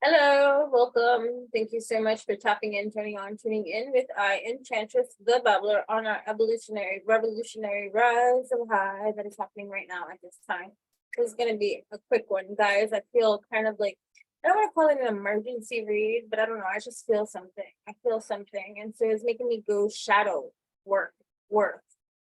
Hello, welcome. Thank you so much for tapping in, turning on, tuning in with Enchantress the Babbler on our evolutionary, revolutionary rise of high that is happening right now at this time. This is going to be a quick one, guys. I feel kind of like, I don't want to call it an emergency read, but I don't know. I just feel something. I feel something. And so it's making me go shadow work,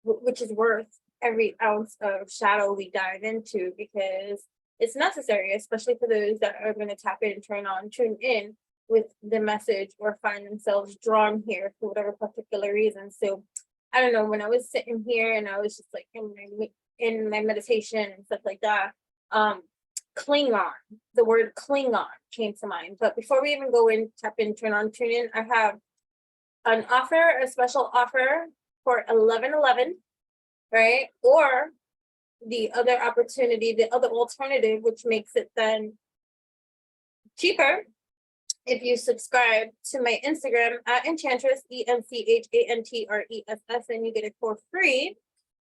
which is worth every ounce of shadow we dive into, because it's necessary, especially for those that are going to tap in, tune in with the message or find themselves drawn here for whatever particular reason. So I don't know, when I was sitting here and I was just like in my meditation and stuff like that, Klingon, the word Klingon came to mind. But before we even go in, tap in, turn on, tune in, I have an offer, a special offer for 11/11, right? Or the other opportunity, the other alternative, which makes it then cheaper, if you subscribe to my Instagram at Enchantress, ENCHANTRESS, and you get it for free.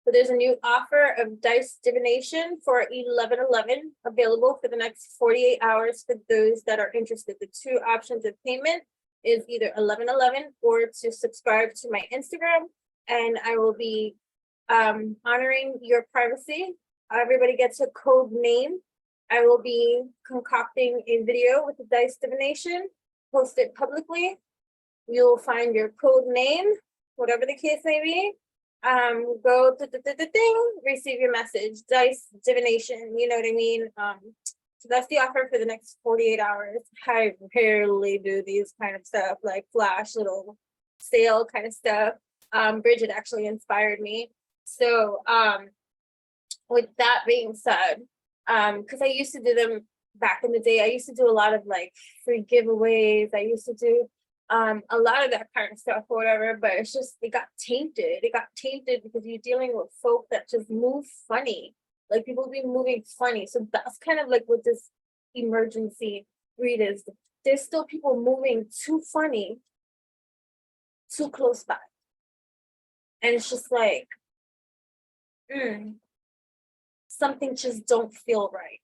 So there's a new offer of dice divination for 11/11 available for the next 48 hours for those that are interested. The two options of payment is either 11/11 or to subscribe to my Instagram, and I will be honoring your privacy. Everybody gets a code name. I will be concocting a video with the dice divination, post it publicly. You'll find your code name, whatever the case may be. Go ding, receive your message, dice divination, you know what I mean? So that's the offer for the next 48 hours. I rarely do these kind of stuff, like flash little sale kind of stuff. Bridget actually inspired me. So with that being said, because I used to do them back in the day, I used to do a lot of like free giveaways. I used to do a lot of that kind of stuff or whatever, but it's just, it got tainted. It got tainted because you're dealing with folk that just move funny. Like people be moving funny. So that's kind of like what this emergency read is. There's still people moving too funny, too close by. And it's just like, something just don't feel right.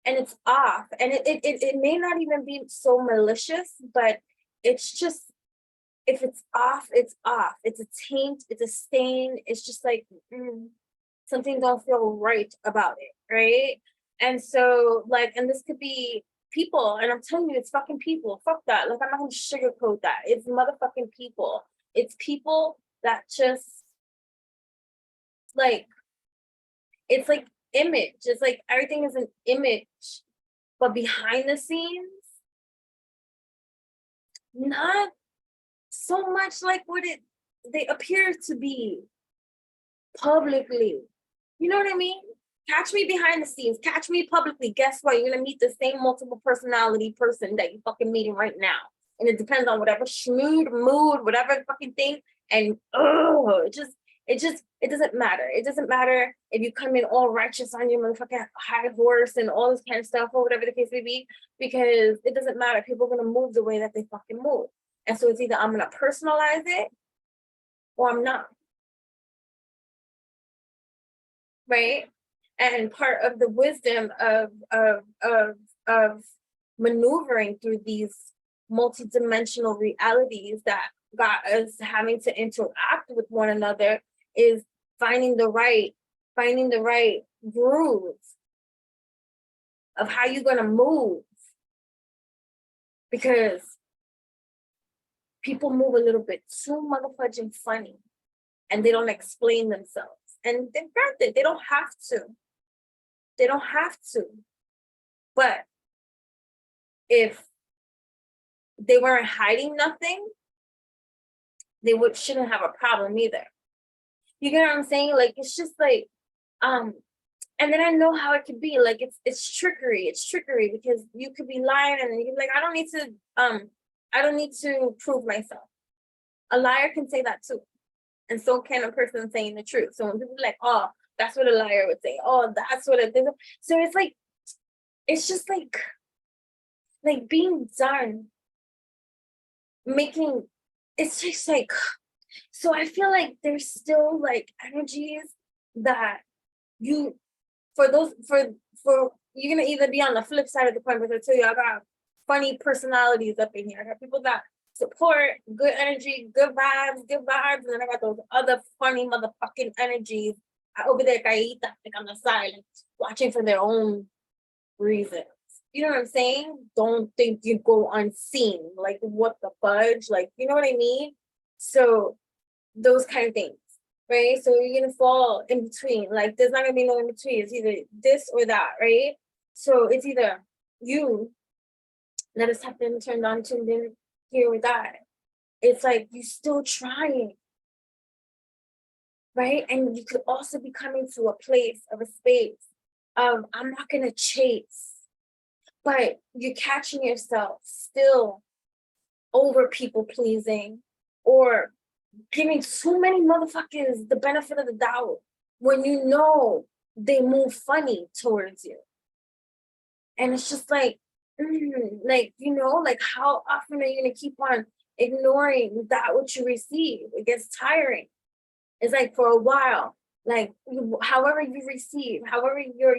And it's off. And it may not even be so malicious, but it's just, if it's off, it's off. It's a taint, it's a stain. It's just like, something don't feel right about it, right? And so like, and this could be people, and I'm telling you, it's fucking people. Fuck that. Like, I'm not gonna sugarcoat that. It's motherfucking people. It's people that just like, it's like image. It's like everything is an image, but behind the scenes, not so much like what they appear to be publicly. You know what I mean? Catch me behind the scenes, catch me publicly. Guess what? You're gonna meet the same multiple personality person that you fucking meeting right now. And it depends on whatever schmood, mood, whatever fucking thing. And it doesn't matter. It doesn't matter if you come in all righteous on your motherfucking high horse and all this kind of stuff or whatever the case may be, because it doesn't matter. People are gonna move the way that they fucking move. And so it's either I'm gonna personalize it or I'm not. Right? And part of the wisdom of maneuvering through these multidimensional realities that got us having to interact with one another is finding the right groove of how you're gonna move. Because people move a little bit too motherfucking funny and they don't explain themselves. And granted, they don't have to. They don't have to. But if they weren't hiding nothing, they shouldn't have a problem either. You get what I'm saying? Like, it's just like, and then I know how it could be. Like, it's trickery. It's trickery because you could be lying and you're like, I don't need to prove myself. A liar can say that too. And so can a person saying the truth. So when people are like, oh, that's what a liar would say. Oh, that's what it is. So it's like, it's just like being done, making, it's just like, so I feel like there's still like energies that you're gonna either be on the flip side of the coin, because I tell you, I got funny personalities up in here. I got people that support, good energy, good vibes, and then I got those other funny motherfucking energies over there, like on the side, like, watching for their own reasons. You know what I'm saying? Don't think you go unseen. Like, what the fudge? Like, you know what I mean? So those kind of things, right? So you're gonna fall in between. Like, there's not gonna be no in between. It's either this or that, right? So it's either you let us have been turned on, tuned in, here or that. It's like you still trying, right? And you could also be coming to a place of a space of, I'm not gonna chase, but you're catching yourself still over people pleasing or giving too many motherfuckers the benefit of the doubt when you know they move funny towards you. And it's just like, like, you know, like, how often are you gonna keep on ignoring that what you receive? It gets tiring. It's like, for a while, like, however you receive, however your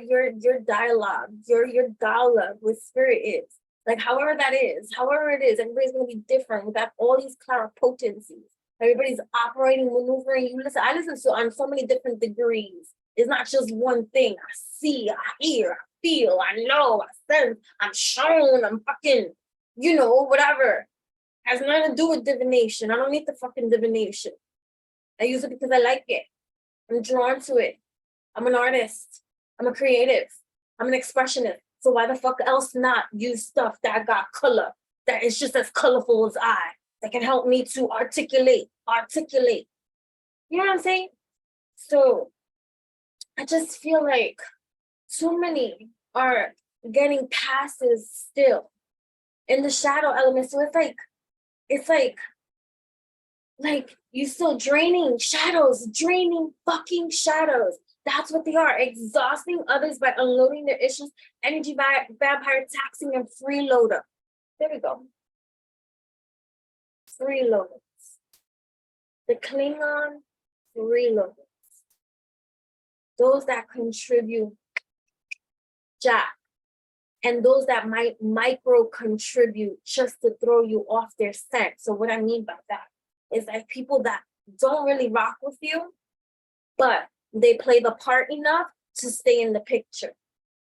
dialogue, your dialogue with spirit is, like, however that is, however it is, everybody's gonna be different. We got all these claripotencies. Everybody's operating, maneuvering. You listen, I listen to on so many different degrees. It's not just one thing. I see, I hear, I feel, I know, I sense, I'm shown, I'm fucking, you know, whatever. Has nothing to do with divination. I don't need the fucking divination. I use it because I like it. I'm drawn to it. I'm an artist. I'm a creative. I'm an expressionist. So why the fuck else not use stuff that got color, that is just as colorful as I, that can help me to articulate. You know what I'm saying? So I just feel like too many are getting passes still in the shadow element. So it's like you still draining fucking shadows. That's what they are, exhausting others by unloading their issues, energy vampire taxing and freeloader. There we go. Freeloaders. The Klingon freeloaders. Those that contribute jack. And those that might micro contribute just to throw you off their scent. So what I mean by that is like people that don't really rock with you, but they play the part enough to stay in the picture.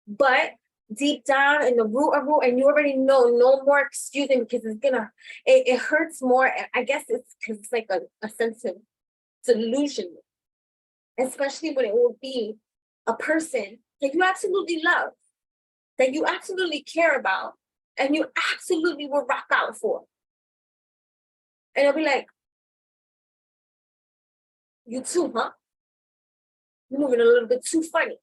But deep down in the root, and you already know, no more excusing, because it's gonna, it hurts more. I guess it's because it's like a sense of delusion, especially when it will be a person that you absolutely love, that you absolutely care about, and you absolutely will rock out for. And it'll be like, you too, huh? You're moving a little bit too funny.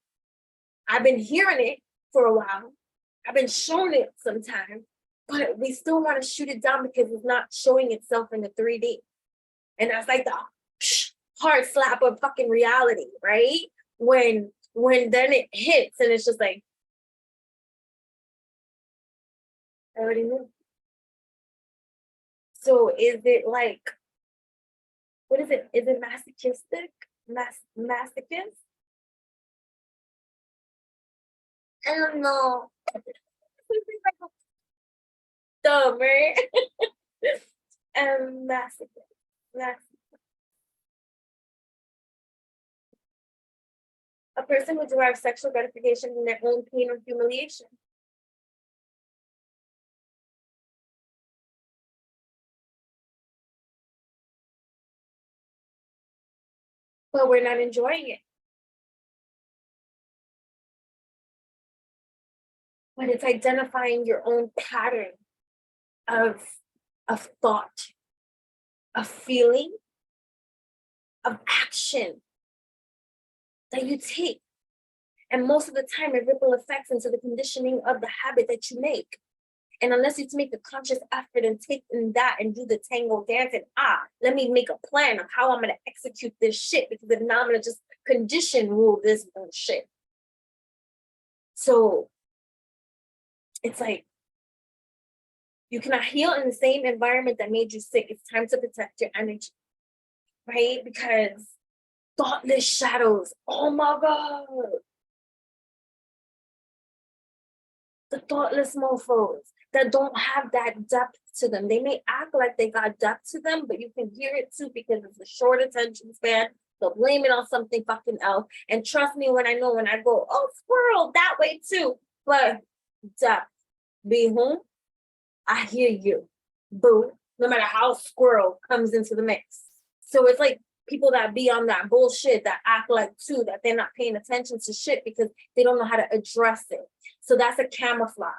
I've been hearing it for a while. I've been showing it sometimes, but we still want to shoot it down because it's not showing itself in the 3D. And that's like the hard slap of fucking reality, right? When then it hits and it's just like, I already knew. So is it like, what is it? Is it masochistic? Masochist? I don't know. Dumb, right? Masochist. A person who derives sexual gratification from their own pain or humiliation. But we're not enjoying it. But it's identifying your own pattern of thought, of feeling, of action that you take. And most of the time it ripple effects into the conditioning of the habit that you make. And unless you make a conscious effort and take in that and do the tango dance and let me make a plan of how I'm gonna execute this shit, because if not, I'm gonna just condition rule this bullshit. So it's like, you cannot heal in the same environment that made you sick. It's time to protect your energy, right? Because thoughtless shadows, oh my God. The thoughtless mofos, that don't have that depth to them. They may act like they got depth to them, but you can hear it too because it's a short attention span. They'll blame it on something fucking else. And trust me when I go, oh, squirrel, that way too. But depth, be whom? I hear you, boo, no matter how squirrel comes into the mix. So it's like people that be on that bullshit that act like too, that they're not paying attention to shit because they don't know how to address it. So that's a camouflage.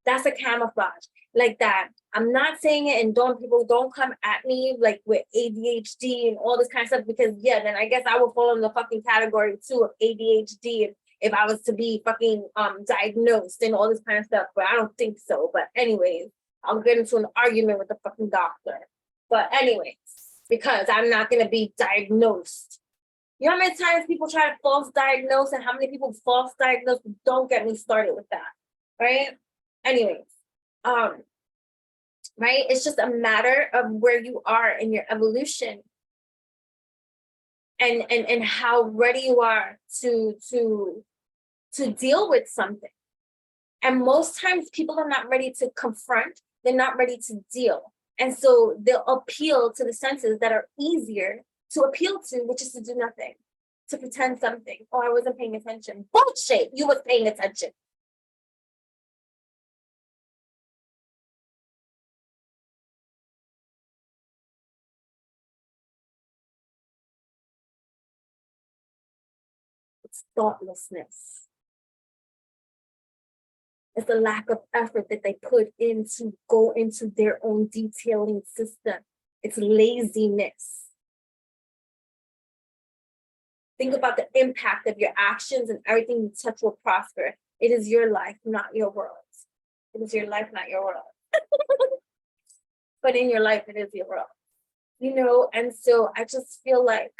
That's a camouflage like that. I'm not saying it, and people don't come at me like with ADHD and all this kind of stuff, because yeah, then I guess I would fall in the fucking category too of ADHD if I was to be fucking diagnosed and all this kind of stuff, but I don't think so. But anyways, I'll get into an argument with the fucking doctor. But anyways, because I'm not gonna be diagnosed. You know how many times people try to false diagnose and how many people false diagnose? Don't get me started with that, right? Anyways, right? It's just a matter of where you are in your evolution and how ready you are to deal with something. And most times people are not ready to confront, they're not ready to deal. And so they'll appeal to the senses that are easier to appeal to, which is to do nothing, to pretend something. Oh, I wasn't paying attention. Bullshit, you was paying attention. It's thoughtlessness. It's the lack of effort that they put in to go into their own detailing system. It's laziness. Think about the impact of your actions, and everything you touch will prosper. It is your life, not your world. It is your life, not your world. But in your life, it is your world. You know, and so I just feel like,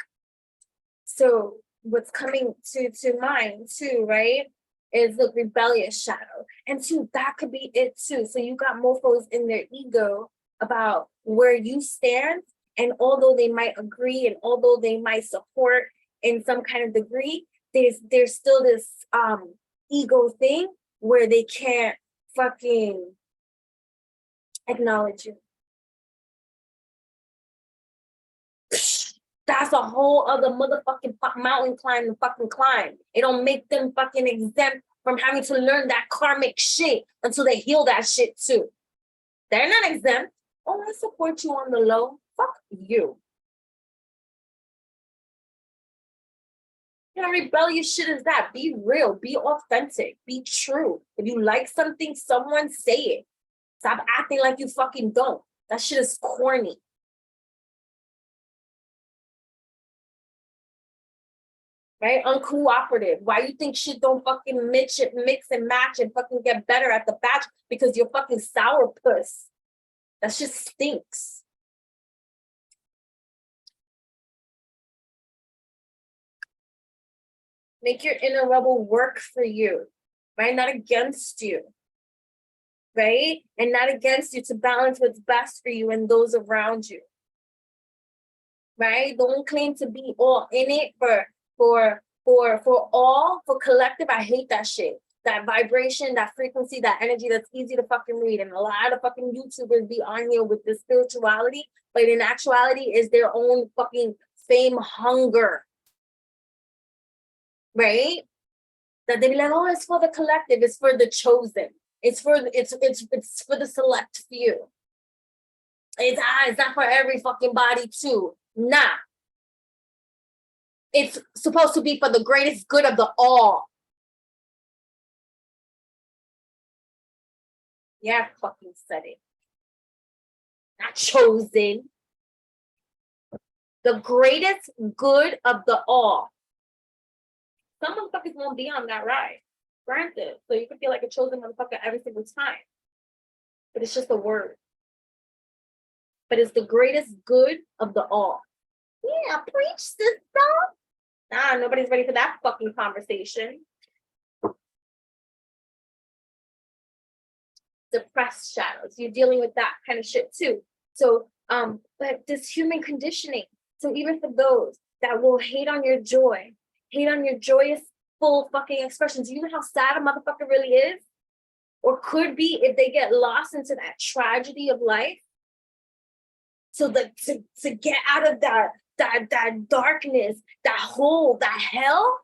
so what's coming to mind too, right, is the rebellious shadow. And two, that could be it too. So you got mofos in their ego about where you stand, and although they might agree and although they might support in some kind of degree, there's still this ego thing where they can't fucking acknowledge you. That's a whole other motherfucking mountain climb to fucking climb. It don't make them fucking exempt from having to learn that karmic shit until they heal that shit too. They're not exempt. Oh, I support you on the low. Fuck you. You know, rebellious shit is that. Be real, be authentic, be true. If you like something, someone say it. Stop acting like you fucking don't. That shit is corny. Right? Uncooperative. Why you think shit don't fucking mix and match and fucking get better at the batch? Because you're fucking sourpuss. That shit stinks. Make your inner rebel work for you, right? Not against you, right? And not against you, to balance what's best for you and those around you, right? Don't claim to be all in it for collective. I hate that shit. That vibration, that frequency, that energy that's easy to fucking read. And a lot of fucking YouTubers be on here with the spirituality, but in actuality is their own fucking fame hunger. Right? That they be like, oh, it's for the collective, it's for the chosen, it's for the select few. It's not for every fucking body too. Nah. It's supposed to be for the greatest good of the all. Yeah, fucking said it. Not chosen. The greatest good of the all. Some motherfuckers won't be on that ride, granted. So you can feel like a chosen motherfucker every single time. But it's just a word. But it's the greatest good of the all. Yeah, preach, sister. Nah, nobody's ready for that fucking conversation. Depressed shadows. You're dealing with that kind of shit too. So, but this human conditioning. So even for those that will hate on your joy, hate on your joyous, full fucking expressions. Do you know how sad a motherfucker really is? or could be if they get lost into that tragedy of life. So to get out of that darkness, that hole, that hell,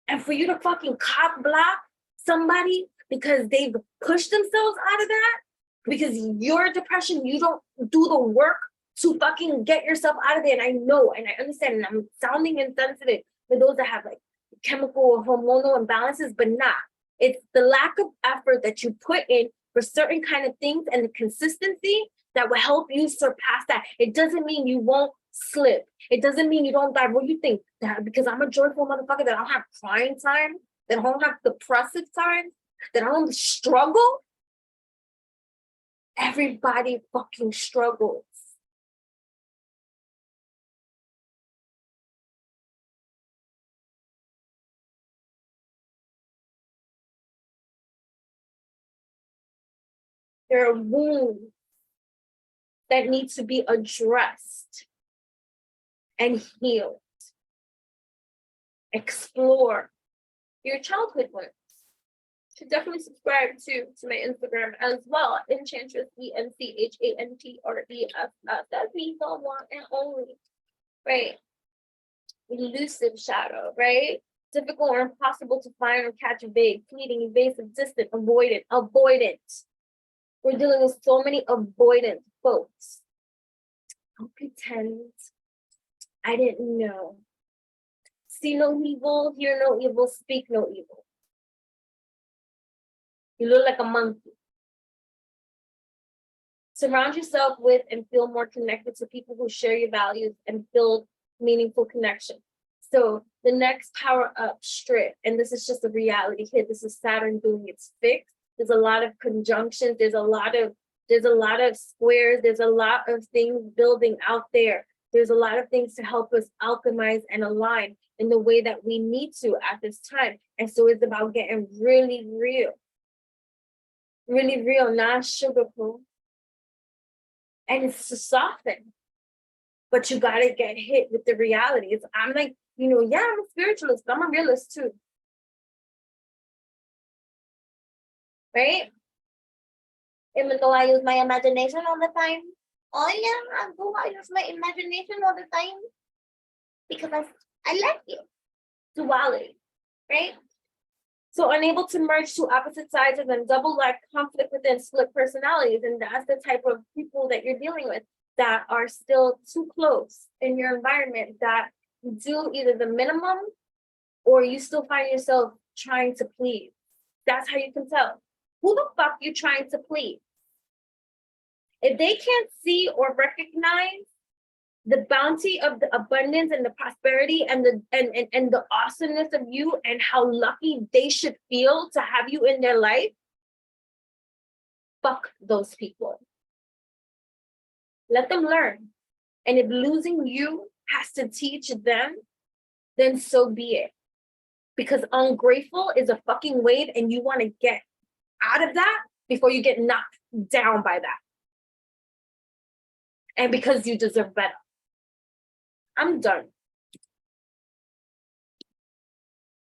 and for you to fucking cock block somebody because they've pushed themselves out of that, because your depression, you don't do the work to fucking get yourself out of there. And I know, and I understand, and I'm sounding insensitive for those that have like chemical or hormonal imbalances, but nah, it's the lack of effort that you put in for certain kind of things and the consistency that will help you surpass that. It doesn't mean you won't slip. It doesn't mean you don't die. What do you think? That because I'm a joyful motherfucker, that I don't have crying time, that I don't have depressive time, that I don't struggle? Everybody fucking struggles. There are wounds that need to be addressed and healed. Explore your childhood wounds. You should definitely subscribe to my Instagram as well, Enchantress, ENCHANTRESS. That's me, the one and only, right? Elusive shadow, right? Difficult or impossible to find or catch, vague, fleeting, evasive, distant, avoidant. We're dealing with so many avoidant folks. Don't pretend I didn't know. See no evil, hear no evil, speak no evil. You look like a monkey. Surround yourself with and feel more connected to people who share your values and build meaningful connection. So the next power up strip, and this is just a reality hit. This is Saturn doing its fix. There's a lot of conjunctions. There's a lot of squares. There's a lot of things building out there. There's a lot of things to help us alchemize and align in the way that we need to at this time. And so it's about getting really real, not sugarcoat. And it's to soften, but you gotta get hit with the reality. I'm like, I'm a spiritualist, but I'm a realist too. Right? Even though I use my imagination all the time. Oh yeah, I use my imagination all the time. Because I like it. Duality, right? So unable to merge two opposite sides and then double like conflict within split personalities. And that's the type of people that you're dealing with that are still too close in your environment, that do either the minimum or you still find yourself trying to please. That's how you can tell. Who the fuck you trying to please? If they can't see or recognize the bounty of the abundance and the prosperity and the awesomeness of you and how lucky they should feel to have you in their life, fuck those people. Let them learn. And if losing you has to teach them, then so be it. Because ungrateful is a fucking wave and you want to get out of that before you get knocked down by that. And because you deserve better. I'm done.